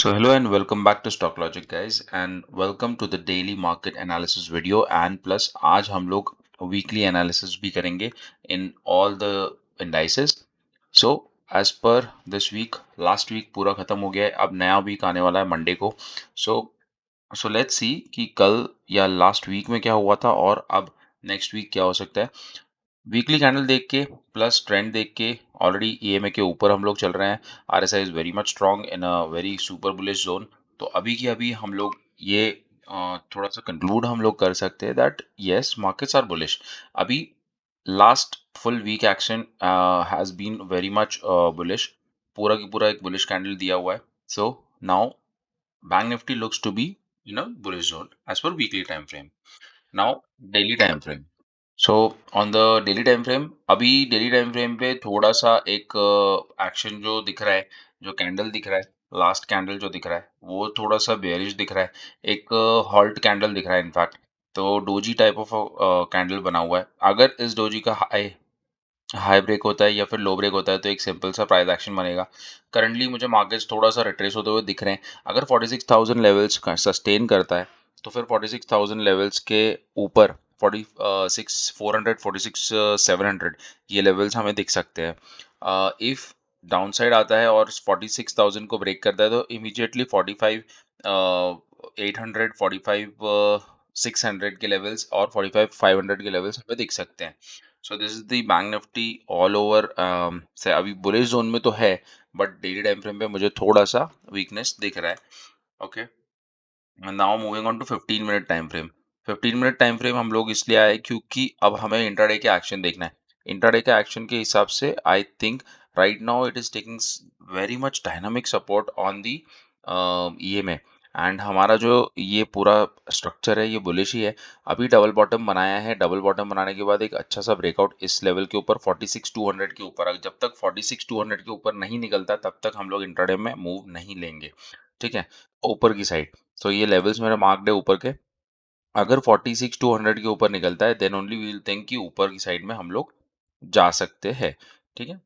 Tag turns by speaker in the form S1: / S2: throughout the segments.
S1: So hello and welcome back to Stock Logic guys and welcome to the daily market analysis video and plus आज हम लोग weekly analysis भी करेंगे in all the indices. So as per this week last week पूरा खत्म हो गया है, अब नया वीक आने वाला है मंडे को. So let's see कि कल या लास्ट वीक में क्या हुआ था और अब नेक्स्ट वीक क्या हो सकता है. वीकली कैंडल देख के प्लस ट्रेंड देख के ऑलरेडी ईएमए के ऊपर हम लोग चल रहे हैं. RSI is very much strong in a very super bullish zone. तो अभी की अभी हम लोग ये थोड़ा सा कंक्लूड हम लोग कर सकते हैं that yes markets are bullish. अभी last full week action has been very much bullish. पूरा की पूरा एक बुलिश कैंडल दिया हुआ है. So now bank Nifty looks to be in a bullish zone as per weekly time frame. Now daily time frame. So on the daily time frame अभी daily time frame पे थोड़ा सा एक action जो दिख रहा है, जो कैंडल दिख रहा है, लास्ट कैंडल जो दिख रहा है वो थोड़ा सा बेयरिश दिख रहा है. एक हॉल्ट कैंडल दिख रहा है इनफैक्ट. तो डोजी टाइप ऑफ कैंडल बना हुआ है. अगर इस डोजी का हाई हाई ब्रेक होता है या फिर लो ब्रेक होता है तो एक सिंपल सा प्राइस एक्शन बनेगा. करंटली मुझे मार्केट्स थोड़ा सा रिट्रेस होते हुए दिख रहे हैं. अगर 46,000 लेवल्स सस्टेन करता है तो फिर 46,000 लेवल्स के ऊपर 46,400 46,700 ये लेवल्स हमें दिख सकते हैं. इफ डाउनसाइड आता है और 46,000 को ब्रेक करता है तो इमीडिएटली 45 800 45 600 के लेवल्स और 45 500 के लेवल्स हमें दिख सकते हैं. सो this is the bank Nifty all over. से अभी बुलिश जोन में तो है बट डेली टाइम फ्रेम पे मुझे थोड़ा सा वीकनेस दिख रहा है. Okay, now moving on to 15 minute time frame. 15 minute time frame हम लोग इसलिए आए क्योंकि अब हमें इंट्राडे के एक्शन देखना है. इंट्राडे के एक्शन के हिसाब से I think right now it is taking very much dynamic support on the EMA. And हमारा जो ये पूरा स्ट्रक्चर है ये बुलिश ही है. अभी डबल बॉटम बनाया है. डबल बॉटम बनाने के बाद एक अच्छा सा ब्रेकआउट इस लेवल के ऊपर 46,200 के ऊपर. जब तक 46,200 के ऊपर नहीं निकलता तब तक हम लोग इंट्राडे में मूव नहीं लेंगे. ठीक है, ऊपर की साइड. तो ये लेवल्स मेरे मार्क्ड है ऊपर के. अगर 46,200 के ऊपर निकलता है then only we will think कि ऊपर की साइड में हम लोग जा सकते हैं. ठीक है,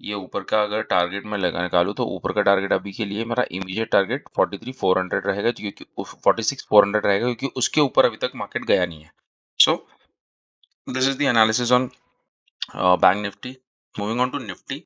S1: ये ऊपर का अगर टारगेट मैं लगा निकालूं तो ऊपर का टारगेट अभी के लिए मेरा इमीडिएट टारगेट 43,400 रहेगा क्योंकि 46,400 रहेगा क्योंकि उसके ऊपर अभी तक मार्केट गया नहीं है. So this is the analysis on bank Nifty. Moving on to Nifty.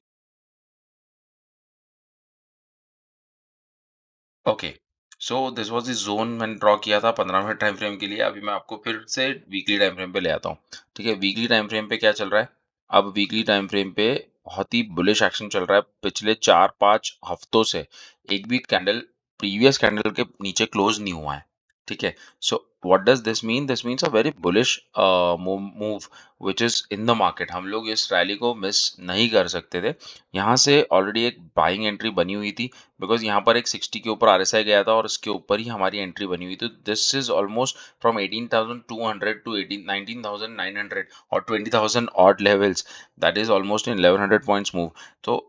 S1: Okay, so this was the zone मैंने ड्रॉ किया था 15 मिनट टाइम फ्रेम के लिए. अभी मैं आपको फिर से वीकली टाइम फ्रेम पे ले आता हूँ. ठीक है, वीकली टाइम फ्रेम पे क्या चल रहा है. अब वीकली टाइम फ्रेम पे बहुत ही बुलिश एक्शन चल रहा है. पिछले 4-5 हफ्तों से एक भी कैंडल प्रीवियस कैंडल के नीचे क्लोज नहीं हुआ है. ठीक है, so what does this mean. This means a very bullish move which is in the market. हम लोग इस रैली को मिस नहीं कर सकते थे. यहाँ से ऑलरेडी एक बाइंग एंट्री बनी हुई थी बिकॉज यहाँ पर एक 60 के ऊपर आरएसआई गया था और उसके ऊपर ही हमारी एंट्री बनी हुई थी. This is almost from 18,200 to 19,900 और 20,000 odd levels. That is almost in 1100 points move. तो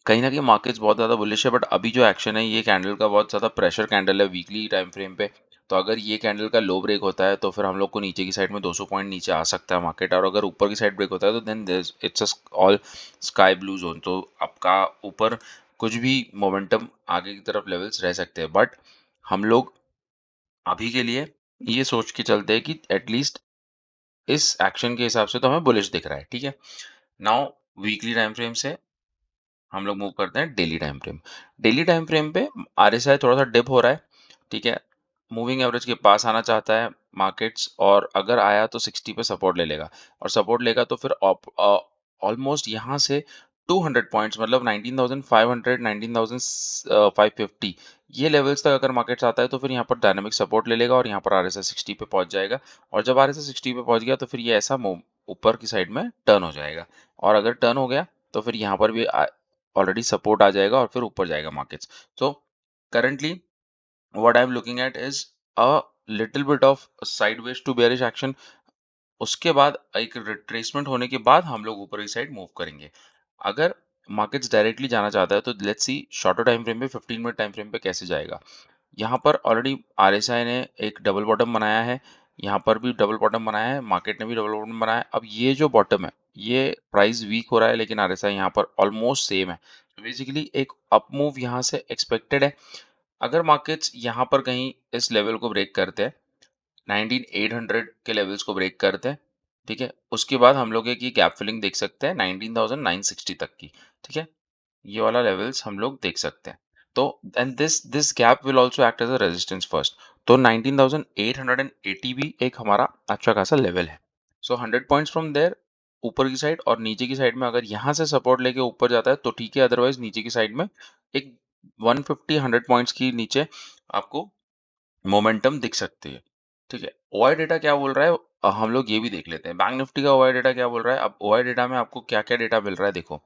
S1: कहीं ना कहीं मार्केट्स बहुत ज़्यादा बुलिश है बट अभी जो एक्शन है ये कैंडल का बहुत ज़्यादा प्रेशर कैंडल है वीकली टाइम फ्रेम पे. तो अगर ये कैंडल का लो ब्रेक होता है तो फिर हम लोग को नीचे की साइड में 200 पॉइंट नीचे आ सकता है मार्केट. और अगर ऊपर की साइड ब्रेक होता है तो then it's all sky blue zone. तो आपका ऊपर कुछ भी मोमेंटम आगे की तरफ लेवल्स रह सकते हैं बट हम लोग अभी के लिए ये सोच के चलते हैं कि एटलीस्ट इस एक्शन के हिसाब से तो हमें बुलिश दिख रहा है. ठीक है, नाउ वीकली टाइम फ्रेम से हम लोग मूव करते हैं daily time frame. Daily time frame पे आरएसआई थोड़ा सा डिप हो रहा है. ठीक है, मूविंग एवरेज के पास आना चाहता है मार्केट्स और अगर आया तो 60 पे सपोर्ट ले लेगा. और सपोर्ट लेगा तो फिर ऑलमोस्ट यहाँ से 200 पॉइंट्स मतलब 19,500 19,550 ये लेवल्स तक अगर मार्केट्स आता है तो फिर यहाँ पर डायनामिक सपोर्ट ले लेगा और यहाँ पर आरएसआई 60 पे पहुंच जाएगा. और जब आरएसआई 60 पे पहुंच गया तो फिर ये ऐसा मूव ऊपर की साइड में टर्न हो जाएगा. और अगर टर्न हो गया तो फिर यहाँ पर भी ऑलरेडी सपोर्ट आ जाएगा और फिर ऊपर जाएगा मार्केट्स. तो currently what I'm looking at is a little bit of sideways to bearish action. उसके बाद एक रिट्रेसमेंट होने के बाद हम लोग ऊपर की साइड मूव करेंगे. अगर मार्केट्स डायरेक्टली जाना चाहता है तो let's see shorter time frame पे 15 मिनट टाइम फ्रेम पे कैसे जाएगा. यहाँ पर ऑलरेडी आरएसआई ने एक डबल बॉटम बनाया है. यहाँ पर भी डबल बॉटम बनाया है. मार्केट ने भी डबल बॉटम बनाया है. अब ये जो बॉटम है ये प्राइस वीक हो रहा है लेकिन आरएसआई यहाँ पर ऑलमोस्ट सेम है. बेसिकली एक अप मूव यहाँ से एक्सपेक्टेड है। अगर मार्केट्स यहाँ पर कहीं इस लेवल को ब्रेक करते हैं, 19800 के लेवल्स को ब्रेक करते हैं, ठीक है, उसके बाद हम लोग एक ये गैप फिलिंग देख सकते हैं 19960 तक की, ठीक है, ये वाला लेवल्स हम लोग देख सकते हैं। तो and this gap will also act as a resistance first. तो 19880 भी एक हमारा अच्छा खासा लेवल है। सो 100 पॉइंट्स फ्रॉम देयर ऊपर की साइड, और नीचे की साइड में अगर यहाँ से सपोर्ट लेके ऊपर जाता है तो ठीक है, अदरवाइज नीचे की साइड में एक 150 100 पॉइंट्स की नीचे आपको मोमेंटम दिख सकती है। ठीक है, ओआई डेटा क्या बोल रहा है, हम लोग ये भी देख लेते हैं। बैंक निफ्टी का ओआई डेटा क्या बोल रहा है। अब ओआई डेटा में आपको क्या क्या डेटा मिल रहा है देखो।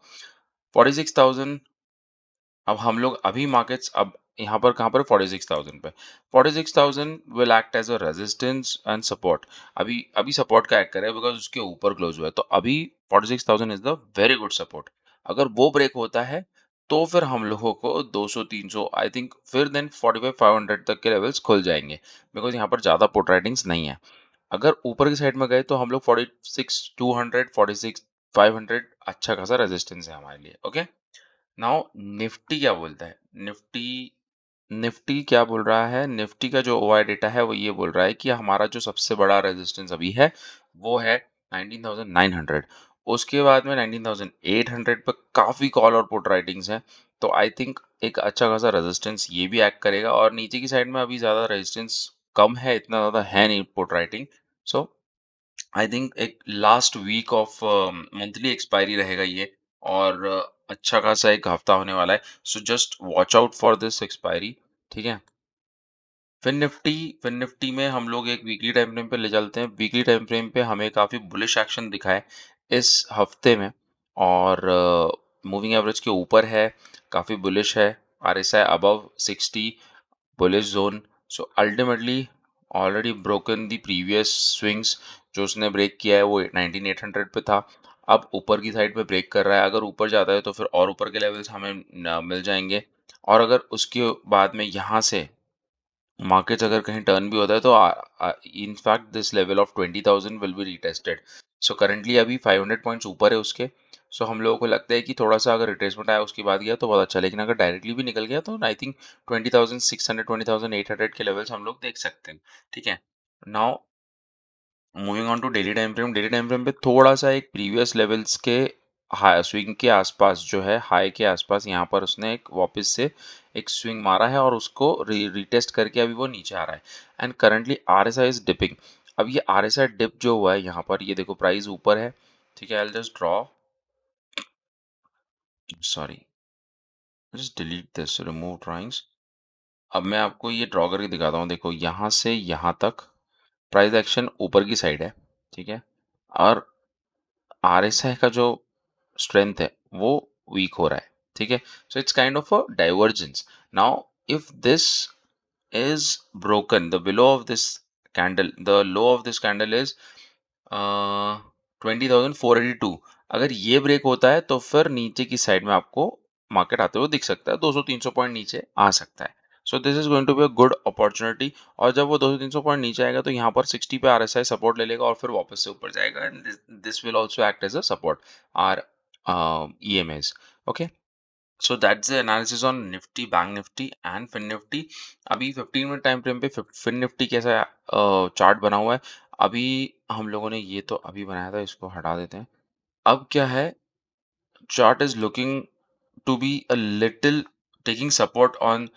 S1: 46,000। अब हम लोग अभी मार्केट्स अब यहाँ पर कहाँ पर 46,000 पे, 46,000 will act as a resistance and support. अभी अभी सपोर्ट का एक्ट कर रहा है बिकॉज उसके ऊपर क्लोज हुआ है, तो अभी 46,000 is the very good support. अगर वो ब्रेक होता है तो फिर हम लोगों को 200 300 आई थिंक फिर देन 45,500 तक के लेवल्स खुल जाएंगे, बिकॉज यहाँ पर ज्यादा पुट राइटिंग्स नहीं है। अगर ऊपर की साइड में गए तो हम लोग 46,200 46,500 अच्छा खासा रेजिस्टेंस है हमारे लिए। ओके, नाउ निफ्टी क्या बोलता है। निफ्टी निफ्टी क्या बोल रहा है, निफ्टी का जो ओआई डेटा है वो ये बोल रहा है कि हमारा जो सबसे बड़ा रेजिस्टेंस अभी है वो है 19,900। उसके बाद में 19,800 पे काफी कॉल और पुट राइटिंग्स हैं, तो आई थिंक एक अच्छा खासा रेजिस्टेंस ये भी एक्ट करेगा। और नीचे की साइड में अभी ज्यादा रेजिस्टेंस कम है, इतना ज्यादा है नहीं put writing. So I think एक last week of monthly expiry रहेगा ये, और अच्छा खासा एक हफ्ता होने वाला है। So just watch out for this expiry, ठीक है। फिन निफ्टी में हम लोग एक वीकली टाइम फ्रेम पे ले चलते हैं। वीकली टाइम फ्रेम पे हमें काफी बुलिश एक्शन दिखा है इस हफ्ते में, और मूविंग एवरेज के ऊपर है, काफी बुलिश है। RSI above 60, bullish zone. So ultimately already broken the previous swings. जो उसने ब्रेक किया है वो 19800 पे था, अब ऊपर की साइड पे ब्रेक कर रहा है। अगर ऊपर जाता है तो फिर और ऊपर के लेवल्स हमें मिल जाएंगे। और अगर उसके बाद में यहाँ से मार्केट्स अगर कहीं टर्न भी होता है तो in fact this level of 20,000 will be retested. So currently अभी 500 पॉइंट्स ऊपर है उसके। सो हम लोगों को लगता है कि थोड़ा सा अगर रिट्रेसमेंट आया उसके बाद गया तो बहुत अच्छा, लेकिन अगर डायरेक्टली भी निकल गया तो आई थिंक 20,600 20,800 के लेवल्स हम लोग देख सकते हैं। ठीक है, now moving on to daily time frame. Daily time frame पे थोड़ा सा एक प्रीवियस लेवल्स के हाई स्विंग के आसपास जो है, हाई के आसपास यहाँ पर उसने एक वापस से एक स्विंग मारा है और उसको रीटेस्ट करके अभी वो नीचे आ रहा है। And currently RSI is dipping. अब ये आरएसआई डिप जो हुआ है यहाँ पर, ये देखो प्राइस ऊपर है, ठीक है। I will just draw, sorry, just delete this, remove drawings. अब मैं आपको ये ड्रॉ करके दिखाता हूँ। देखो यहाँ से यहाँ तक प्राइस एक्शन ऊपर की साइड है, ठीक है, और आरएसआई का जो स्ट्रेंथ है वो वीक हो रहा है, ठीक है। So it's kind of a divergence. Now if this is broken, the below of this candle, the low of this candle is 20,482। अगर ये ब्रेक होता है तो फिर नीचे की साइड में आपको मार्केट आते हुए दिख सकता है, 200-300 पॉइंट नीचे आ सकता है। So this is going to be a good opportunity. और जब वो 200-300 पॉइंट नीचे आएगा तो यहाँ पर 60 पे आरएसआई सपोर्ट ले लेगा और फिर वापस से ऊपर जाएगा। This will also act as a support or EMAs. Okay, so that's the analysis on Nifty, bank Nifty and Fin Nifty. अभी 15 मिनट टाइम फ्रेम पे फिन निफ्टी कैसा चार्ट बना हुआ है। अभी हम लोगों ने ये तो अभी बनाया था, इसको हटा देते हैं। अब क्या है, chart is looking to be a little taking support on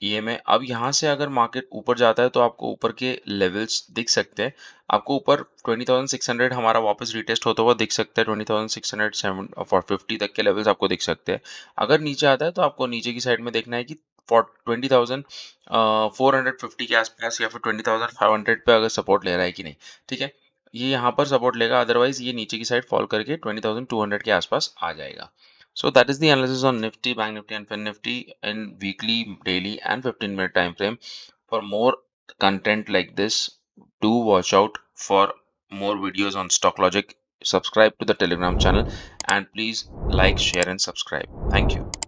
S1: EMA. अब यहाँ से अगर मार्केट ऊपर जाता है तो आपको ऊपर के लेवल्स दिख सकते हैं। आपको ऊपर 20,600 हमारा वापस रिटेस्ट होता हुआ दिख सकता है, 20,607 और 50 तक के लेवल्स आपको दिख सकते हैं। अगर नीचे आता है तो आपको नीचे की साइड में देखना है कि 20,450 के आसपास या फिर 20,500 पे अगर सपोर्ट ले रहा है कि नहीं, ठीक है। ये यहाँ पर सपोर्ट लेगा, अदरवाइज ये नीचे की साइड फॉल करके 20,200 के आसपास आ जाएगा। So that is the analysis on Nifty, Bank Nifty and Fin Nifty in weekly, daily and 15-minute time frame. For more content like this, do watch out for more videos on Stock Logic. Subscribe to the Telegram channel and please like, share and subscribe. Thank you.